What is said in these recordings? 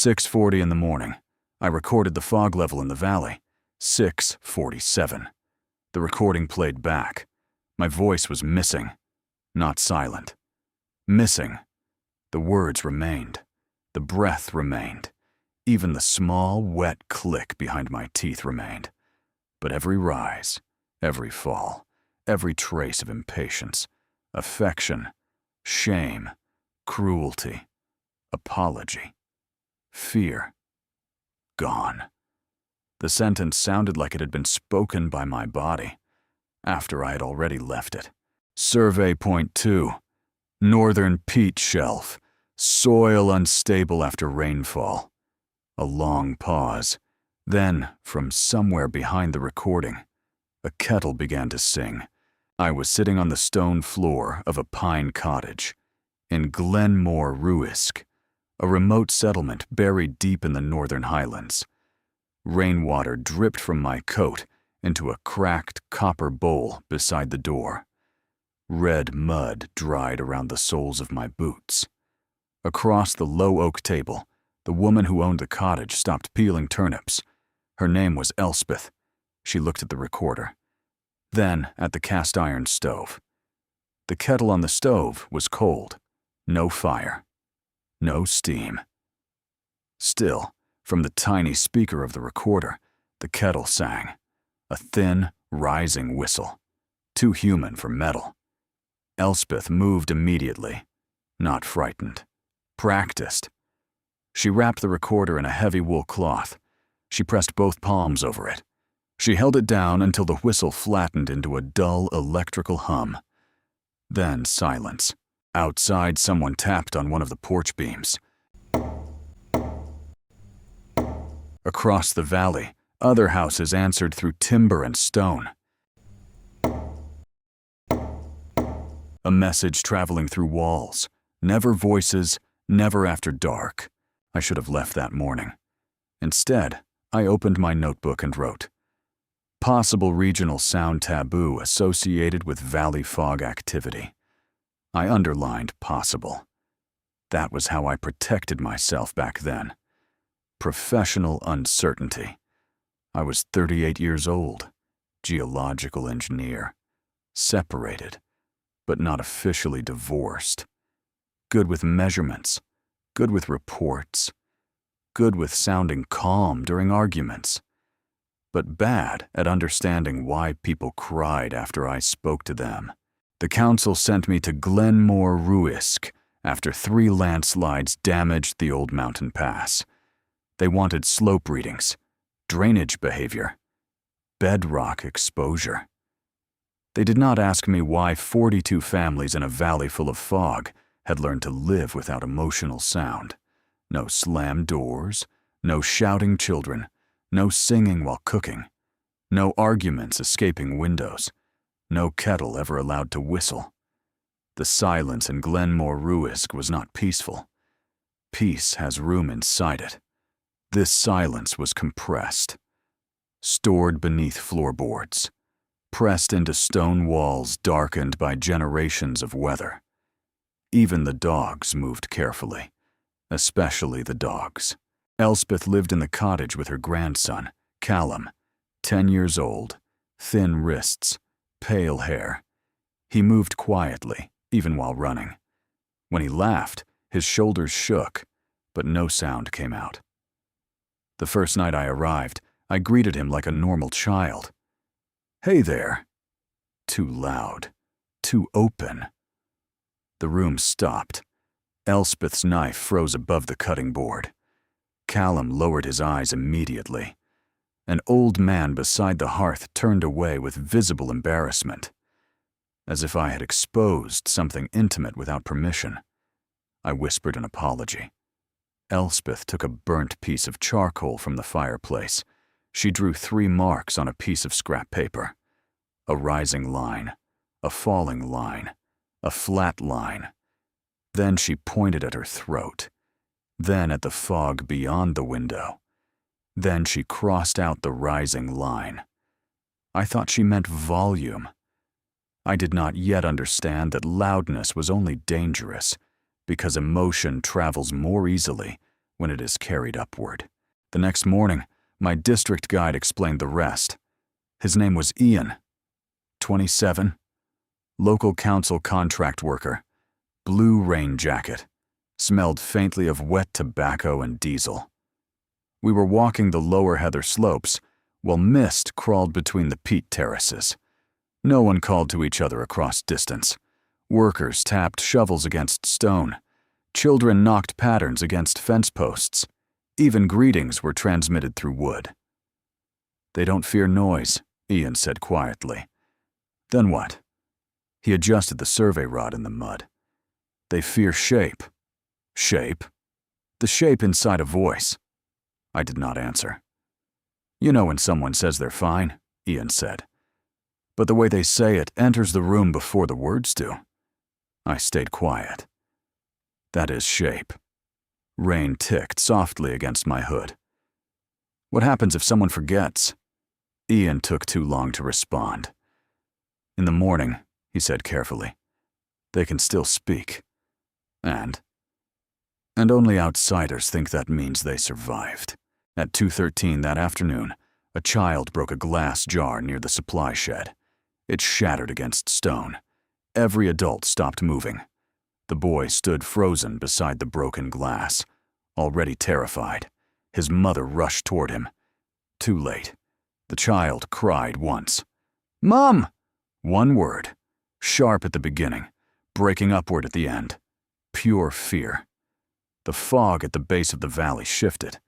6:40 in the morning. I recorded the fog level in the valley. 6:47. The recording played back. My voice was missing, not silent. Missing. The words remained. The breath remained. Even the small, wet click behind my teeth remained. But every rise, every fall, every trace of impatience, affection, shame, cruelty, apology, fear, gone. The sentence sounded like it had been spoken by my body, after I had already left it. Survey Point 2. Northern peat shelf. Soil unstable after rainfall. A long pause. Then, from somewhere behind the recording, a kettle began to sing. I was sitting on the stone floor of a pine cottage in Glen Mòr-Ruisg, a remote settlement buried deep in the Northern Highlands. Rainwater dripped from my coat into a cracked copper bowl beside the door. Red mud dried around the soles of my boots. Across the low oak table, the woman who owned the cottage stopped peeling turnips. Her name was Elspeth. She looked at the recorder. Then at the cast iron stove. The kettle on the stove was cold. No fire. No steam. Still, from the tiny speaker of the recorder, the kettle sang. A thin, rising whistle. Too human for metal. Elspeth moved immediately. Not frightened. Practiced. She wrapped the recorder in a heavy wool cloth. She pressed both palms over it. She held it down until the whistle flattened into a dull electrical hum. Then silence. Outside, someone tapped on one of the porch beams. Across the valley, other houses answered through timber and stone. A message traveling through walls. Never voices, never after dark. I should have left that morning. Instead, I opened my notebook and wrote, possible regional sound taboo associated with valley fog activity. I underlined possible. That was how I protected myself back then. Professional uncertainty. I was 38 years old, geological engineer, separated, but not officially divorced. Good with measurements, good with reports, good with sounding calm during arguments, but bad at understanding why people cried after I spoke to them. The council sent me to Glen Mòr-Ruisg after 3 landslides damaged the old mountain pass. They wanted slope readings, drainage behavior, bedrock exposure. They did not ask me why 42 families in a valley full of fog had learned to live without emotional sound. No slammed doors, no shouting children, no singing while cooking, no arguments escaping windows, no kettle ever allowed to whistle. The silence in Glen Mòr-Ruisg was not peaceful. Peace has room inside it. This silence was compressed, stored beneath floorboards, pressed into stone walls darkened by generations of weather. Even the dogs moved carefully, especially the dogs. Elspeth lived in the cottage with her grandson, Callum, 10 years old, thin wrists, pale hair. He moved quietly, even while running. When he laughed, his shoulders shook, but no sound came out. The first night I arrived, I greeted him like a normal child. Hey there. Too loud. Too open. The room stopped. Elspeth's knife froze above the cutting board. Callum lowered his eyes immediately. An old man beside the hearth turned away with visible embarrassment, as if I had exposed something intimate without permission. I whispered an apology. Elspeth took a burnt piece of charcoal from the fireplace. She drew 3 marks on a piece of scrap paper. A rising line, a falling line, a flat line. Then she pointed at her throat, then at the fog beyond the window. Then she crossed out the rising line. I thought she meant volume. I did not yet understand that loudness was only dangerous because emotion travels more easily when it is carried upward. The next morning, my district guide explained the rest. His name was Ian, 27, local council contract worker, blue rain jacket, smelled faintly of wet tobacco and diesel. We were walking the lower heather slopes, while mist crawled between the peat terraces. No one called to each other across distance. Workers tapped shovels against stone. Children knocked patterns against fence posts. Even greetings were transmitted through wood. "They don't fear noise," Ian said quietly. "Then what?" He adjusted the survey rod in the mud. "They fear shape." "Shape?" "The shape inside a voice." I did not answer. "You know when someone says they're fine," Ian said. "But the way they say it enters the room before the words do." I stayed quiet. "That is shape." Rain ticked softly against my hood. "What happens if someone forgets?" Ian took too long to respond. "In the morning," he said carefully, "they can still speak. And only outsiders think that means they survived." At 2:13 that afternoon, a child broke a glass jar near the supply shed. It shattered against stone. Every adult stopped moving. The boy stood frozen beside the broken glass, already terrified. His mother rushed toward him. Too late. The child cried once. "Mom!" One word, sharp at the beginning, breaking upward at the end. Pure fear. The fog at the base of the valley shifted.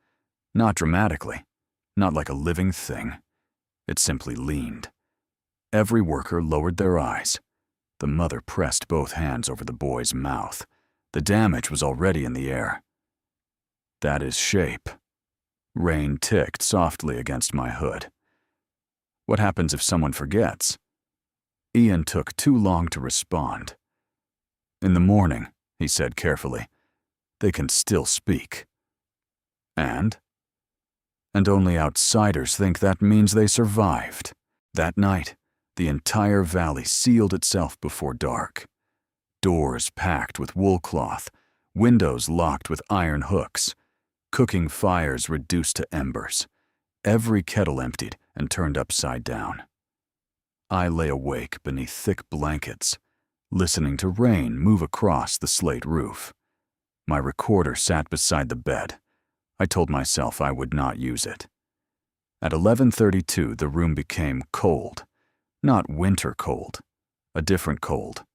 Not dramatically, not like a living thing. It simply leaned. Every worker lowered their eyes. The mother pressed both hands over the boy's mouth. The damage was already in the air. "That is shape." Rain ticked softly against my hood. "What happens if someone forgets?" Ian took too long to respond. "In the morning," he said carefully, "they can still speak. And only outsiders think that means they survived." That night, the entire valley sealed itself before dark. Doors packed with wool cloth, windows locked with iron hooks, cooking fires reduced to embers, every kettle emptied and turned upside down. I lay awake beneath thick blankets, listening to rain move across the slate roof. My recorder sat beside the bed. I told myself I would not use it. At 11:32, the room became cold. Not winter cold, a different cold.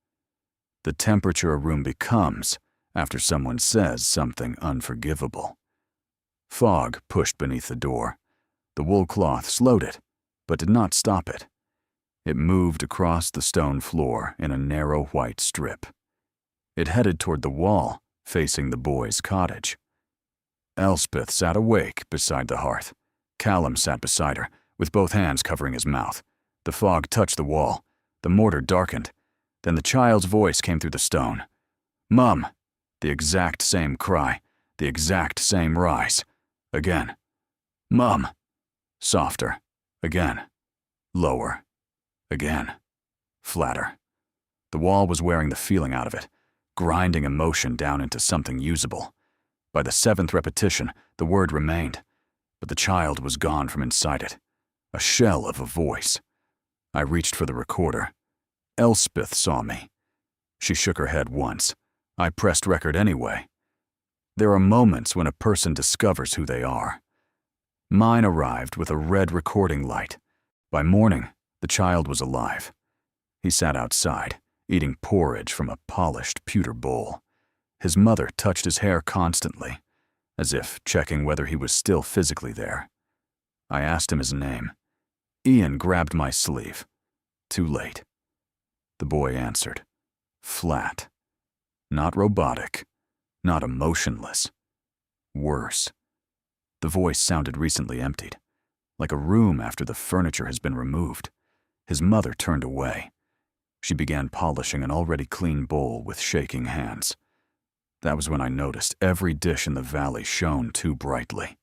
The temperature a room becomes after someone says something unforgivable. Fog pushed beneath the door. The wool cloth slowed it, but did not stop it. It moved across the stone floor in a narrow white strip. It headed toward the wall, facing the boys' cottage. Elspeth sat awake beside the hearth. Callum sat beside her, with both hands covering his mouth. The fog touched the wall. The mortar darkened. Then the child's voice came through the stone. "Mum!" The exact same cry, the exact same rise. Again. "Mum!" Softer. Again. Lower. Again. Flatter. The wall was wearing the feeling out of it, grinding emotion down into something usable. By the 7th repetition, the word remained, but the child was gone from inside it. A shell of a voice. I reached for the recorder. Elspeth saw me. She shook her head once. I pressed record anyway. There are moments when a person discovers who they are. Mine arrived with a red recording light. By morning, the child was alive. He sat outside, eating porridge from a polished pewter bowl. His mother touched his hair constantly, as if checking whether he was still physically there. I asked him his name. Ian grabbed my sleeve. Too late. The boy answered. Flat. Not robotic. Not emotionless. Worse. The voice sounded recently emptied, like a room after the furniture has been removed. His mother turned away. She began polishing an already clean bowl with shaking hands. That was when I noticed every dish in the valley shone too brightly.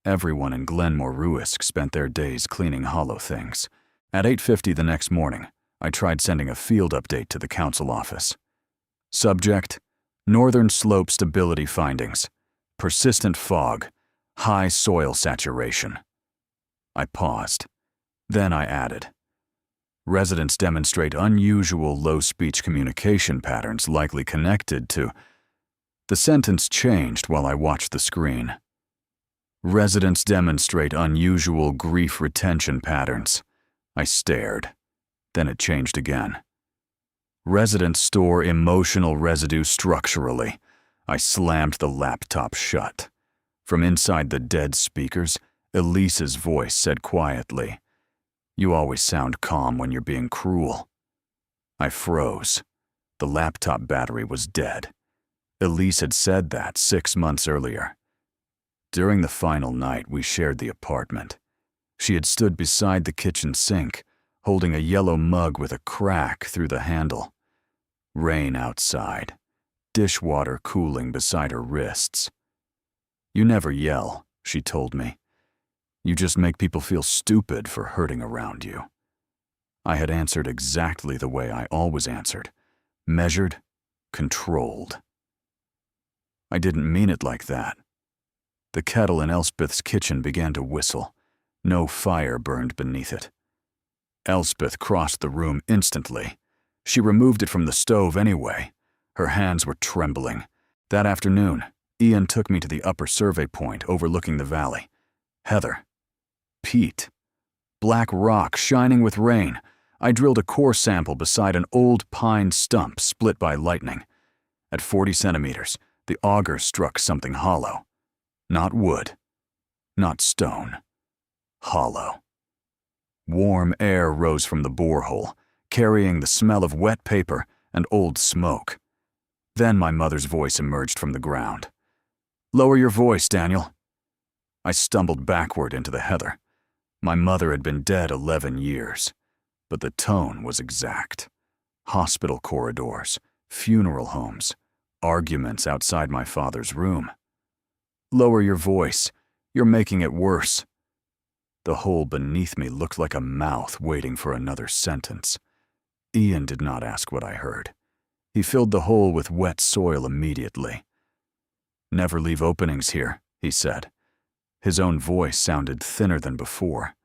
Everyone in Glen Mòr-Ruisg spent their days cleaning hollow things. At 8:50 the next morning, I tried sending a field update to the council office. Subject: Northern Slope Stability Findings. persistent fog, high soil saturation. I paused. Then I added, residents demonstrate unusual low speech communication patterns likely connected to... The sentence changed while I watched the screen. Residents demonstrate unusual grief retention patterns. I stared. Then it changed again. Residents store emotional residue structurally. I slammed the laptop shut. From inside the dead speakers, Elise's voice said quietly, "You always sound calm when you're being cruel." I froze. The laptop battery was dead. Elise had said that 6 months earlier. During the final night, we shared the apartment. She had stood beside the kitchen sink, holding a yellow mug with a crack through the handle. Rain outside, dishwater cooling beside her wrists. "You never yell," she told me. "You just make people feel stupid for hurting around you." I had answered exactly the way I always answered, measured, controlled. I didn't mean it like that. The kettle in Elspeth's kitchen began to whistle. No fire burned beneath it. Elspeth crossed the room instantly. She removed it from the stove anyway. Her hands were trembling. That afternoon, Ian took me to the upper survey point overlooking the valley. Heather. Peat. Black rock shining with rain. I drilled a core sample beside an old pine stump split by lightning. At 40 centimeters, the auger struck something hollow. Not wood. Not stone. Hollow. Warm air rose from the borehole, carrying the smell of wet paper and old smoke. Then my mother's voice emerged from the ground. "Lower your voice, Daniel." I stumbled backward into the heather. My mother had been dead 11 years, but the tone was exact. Hospital corridors, funeral homes, arguments outside my father's room. "Lower your voice. You're making it worse." The hole beneath me looked like a mouth waiting for another sentence. Ian did not ask what I heard. He filled the hole with wet soil immediately. "Never leave openings here," he said. His own voice sounded thinner than before,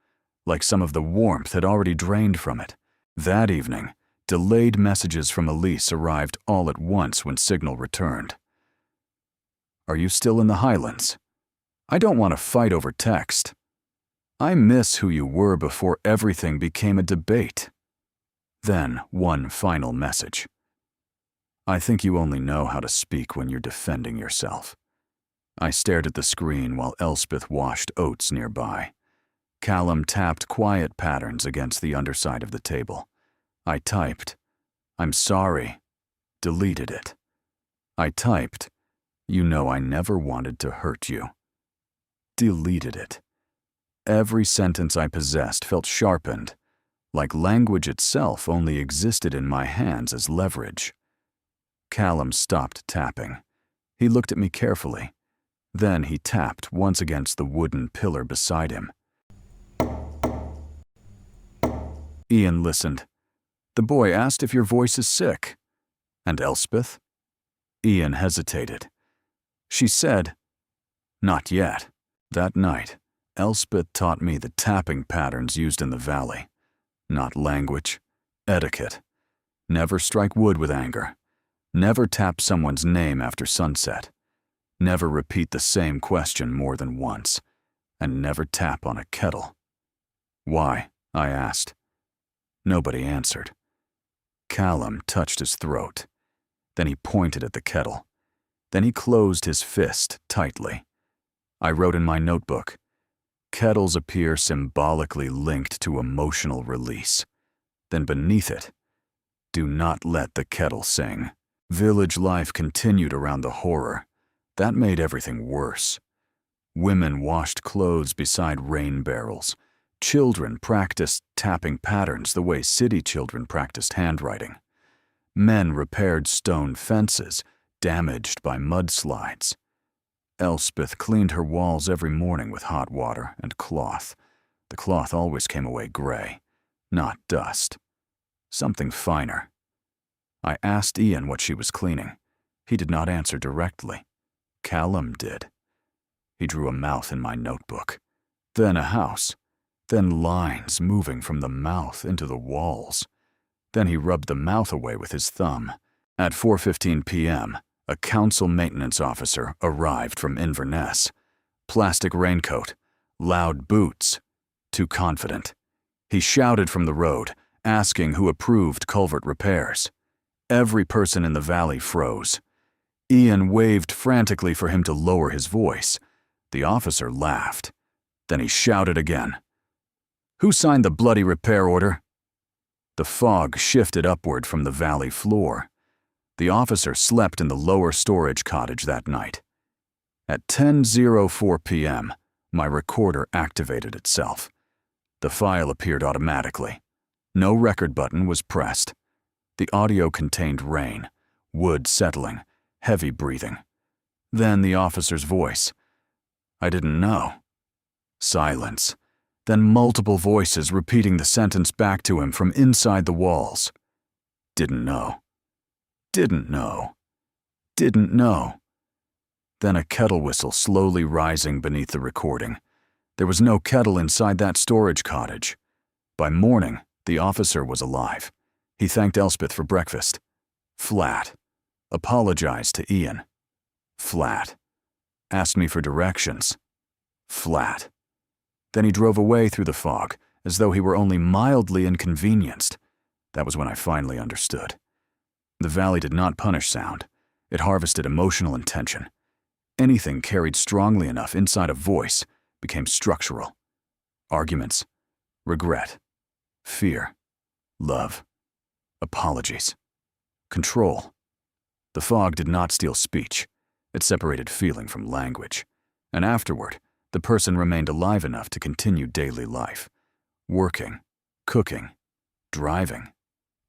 like some of the warmth had already drained from it. That evening, delayed messages from Elise arrived all at once when signal returned. "Are you still in the Highlands? I don't want to fight over text. I miss who you were before everything became a debate." Then one final message. "I think you only know how to speak when you're defending yourself." I stared at the screen while Elspeth washed oats nearby. Callum tapped quiet patterns against the underside of the table. I typed, "I'm sorry." Deleted it. I typed, "You know I never wanted to hurt you." Deleted it. Every sentence I possessed felt sharpened, like language itself only existed in my hands as leverage. Callum stopped tapping. He looked at me carefully. Then he tapped once against the wooden pillar beside him. Ian listened. "The boy asked if your voice is sick." "And Elspeth?" Ian hesitated. "She said, 'Not yet.'" That night, Elspeth taught me the tapping patterns used in the valley. Not language, etiquette. Never strike wood with anger. Never tap someone's name after sunset. Never repeat the same question more than once. And never tap on a kettle. "Why?" I asked. Nobody answered. Callum touched his throat. Then he pointed at the kettle. Then he closed his fist tightly. I wrote in my notebook, "Kettles appear symbolically linked to emotional release." Then beneath it, "Do not let the kettle sing." Village life continued around the horror. That made everything worse. Women washed clothes beside rain barrels. Children practiced tapping patterns the way city children practiced handwriting. Men repaired stone fences, damaged by mudslides. Elspeth cleaned her walls every morning with hot water and cloth. The cloth always came away gray, not dust. Something finer. I asked Ian what she was cleaning. He did not answer directly. Callum did. He drew a mouth in my notebook. Then a house. Then lines moving from the mouth into the walls. Then he rubbed the mouth away with his thumb. At 4:15 p.m., a council maintenance officer arrived from Inverness. Plastic raincoat, loud boots, too confident. He shouted from the road, asking who approved culvert repairs. Every person in the valley froze. Ian waved frantically for him to lower his voice. The officer laughed. Then he shouted again. "Who signed the bloody repair order?" The fog shifted upward from the valley floor. The officer slept in the lower storage cottage that night. At 10:04 p.m., my recorder activated itself. The file appeared automatically. No record button was pressed. The audio contained rain, wood settling, heavy breathing. Then the officer's voice. I didn't know. Silence. Then multiple voices repeating the sentence back to him from inside the walls. Didn't know. Didn't know. Didn't know. Then a kettle whistle slowly rising beneath the recording. There was no kettle inside that storage cottage. By morning, the officer was alive. He thanked Elspeth for breakfast. Flat. Apologized to Ian. Flat. Asked me for directions. Flat. Then he drove away through the fog, as though he were only mildly inconvenienced. That was when I finally understood. The valley did not punish sound. It harvested emotional intention. Anything carried strongly enough inside a voice became structural. Arguments, regret, fear, love, apologies, control. The fog did not steal speech. It separated feeling from language. And afterward, the person remained alive enough to continue daily life. Working, cooking, driving,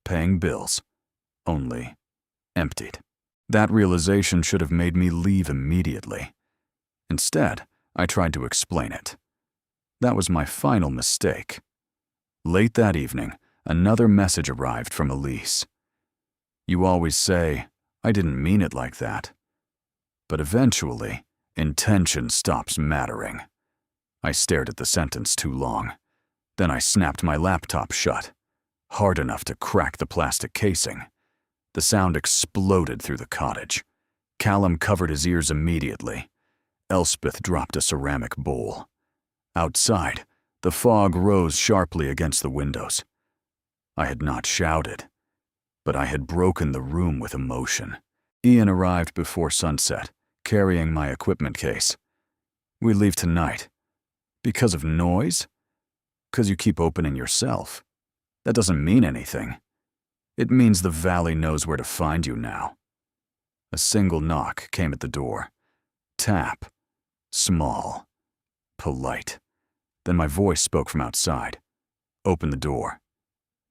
paying bills, only emptied. That realization should have made me leave immediately. Instead, I tried to explain it. That was my final mistake. Late that evening, another message arrived from Elise. You always say, I didn't mean it like that. But eventually, intention stops mattering. I stared at the sentence too long. Then I snapped my laptop shut, hard enough to crack the plastic casing. The sound exploded through the cottage. Callum covered his ears immediately. Elspeth dropped a ceramic bowl. Outside, the fog rose sharply against the windows. I had not shouted, but I had broken the room with emotion. Ian arrived before sunset, carrying my equipment case. We leave tonight. Because of noise? 'Cause you keep opening yourself. That doesn't mean anything. It means the valley knows where to find you now. A single knock came at the door. Tap. Small. Polite. Then my voice spoke from outside. Open the door.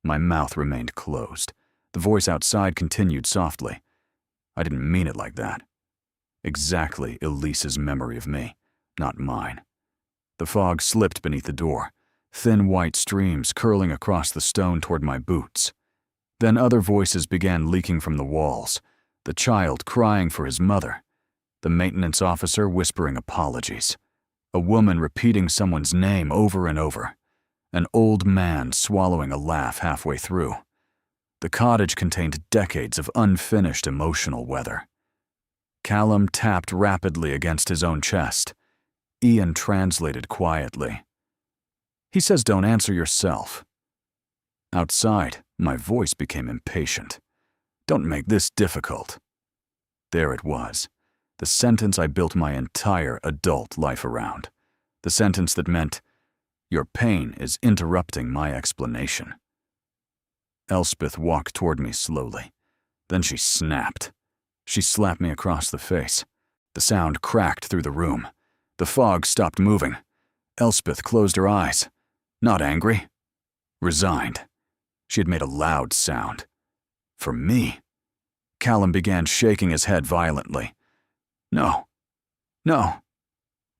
My mouth remained closed. The voice outside continued softly. I didn't mean it like that. Exactly Elise's memory of me, not mine. The fog slipped beneath the door, thin white streams curling across the stone toward my boots. Then other voices began leaking from the walls, the child crying for his mother, the maintenance officer whispering apologies, a woman repeating someone's name over and over, an old man swallowing a laugh halfway through. The cottage contained decades of unfinished emotional weather. Callum tapped rapidly against his own chest. Ian translated quietly. He says don't answer yourself. Outside, my voice became impatient. Don't make this difficult. There it was, the sentence I built my entire adult life around. The sentence that meant, your pain is interrupting my explanation. Elspeth walked toward me slowly. Then she snapped. She slapped me across the face. The sound cracked through the room. The fog stopped moving. Elspeth closed her eyes. Not angry. Resigned. She had made a loud sound. For me. Callum began shaking his head violently. No. No.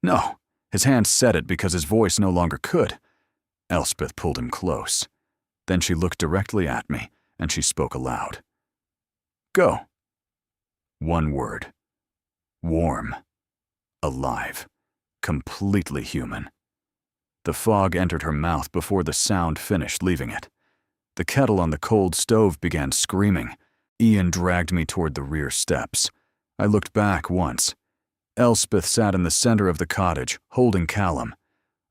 No. His hands said it because his voice no longer could. Elspeth pulled him close. Then she looked directly at me, and she spoke aloud. Go. One word. Warm. Alive. completely human. The fog entered her mouth before the sound finished leaving it. The kettle on the cold stove began screaming. Ian dragged me toward the rear steps. I looked back once. Elspeth sat in the center of the cottage, holding Callum.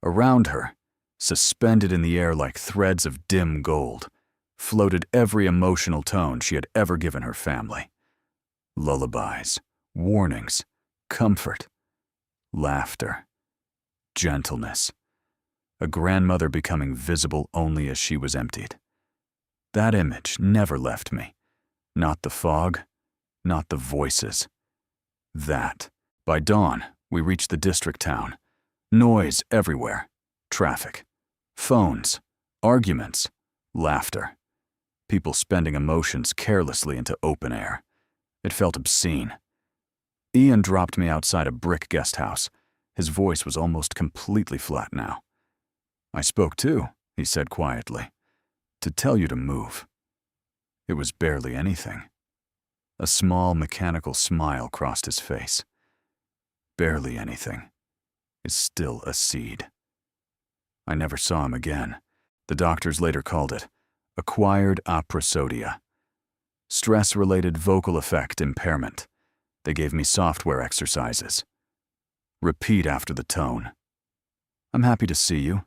Around her, suspended in the air like threads of dim gold, floated every emotional tone she had ever given her family. Lullabies, warnings, comfort, laughter, gentleness. A grandmother becoming visible only as she was emptied. That image never left me. Not the fog, not the voices. That. By dawn, we reached the district town. Noise everywhere. Traffic. Phones. Arguments. Laughter. People spending emotions carelessly into open air. It felt obscene. Ian dropped me outside a brick guest house. His voice was almost completely flat now. "I spoke too," he said quietly, "to tell you to move." It was barely anything. A small mechanical smile crossed his face. Barely anything is still a seed. I never saw him again. The doctors later called it acquired aprosodia. Stress-related vocal effect impairment. They gave me software exercises. Repeat after the tone. "I'm happy to see you.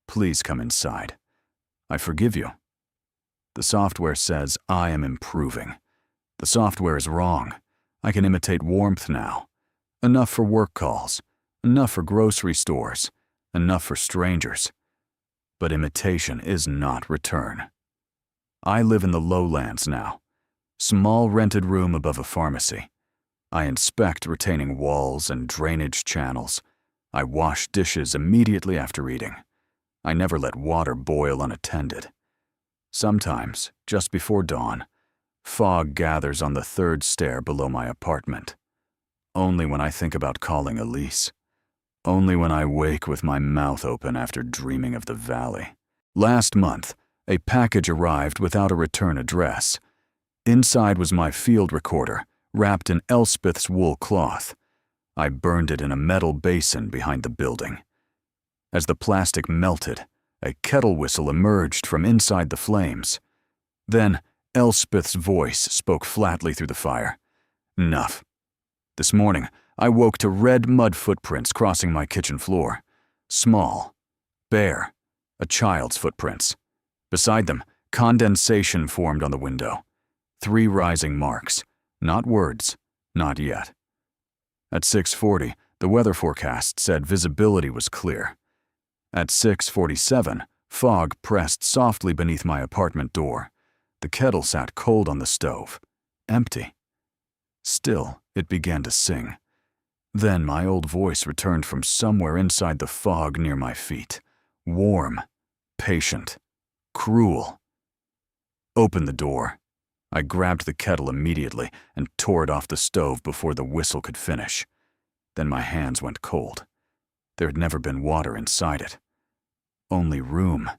Please come inside. I forgive you." The software says I am improving. The software is wrong. I can imitate warmth now. Enough for work calls. Enough for grocery stores. Enough for strangers. But imitation is not return. I live in the lowlands now. Small rented room above a pharmacy. I inspect retaining walls and drainage channels. I wash dishes immediately after eating. I never let water boil unattended. Sometimes, just before dawn, fog gathers on the third stair below my apartment. Only when I think about calling Elise. Only when I wake with my mouth open after dreaming of the valley. Last month, a package arrived without a return address. Inside was my field recorder, wrapped in Elspeth's wool cloth. I burned it in a metal basin behind the building. As the plastic melted, a kettle whistle emerged from inside the flames. Then, Elspeth's voice spoke flatly through the fire. "Enough. This morning, I woke to red mud footprints crossing my kitchen floor. Small, bare, a child's footprints. Beside them, condensation formed on the window. 3 rising marks. Not words. Not yet." At 6:40, the weather forecast said visibility was clear. At 6:47, fog pressed softly beneath my apartment door. The kettle sat cold on the stove. Empty. Still, it began to sing. Then my old voice returned from somewhere inside the fog near my feet. Warm, patient, cruel. "Open the door." I grabbed the kettle immediately and tore it off the stove before the whistle could finish. Then my hands went cold. There had never been water inside it. Only room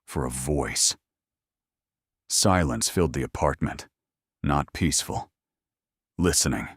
for a voice. Silence filled the apartment. Not peaceful. Listening.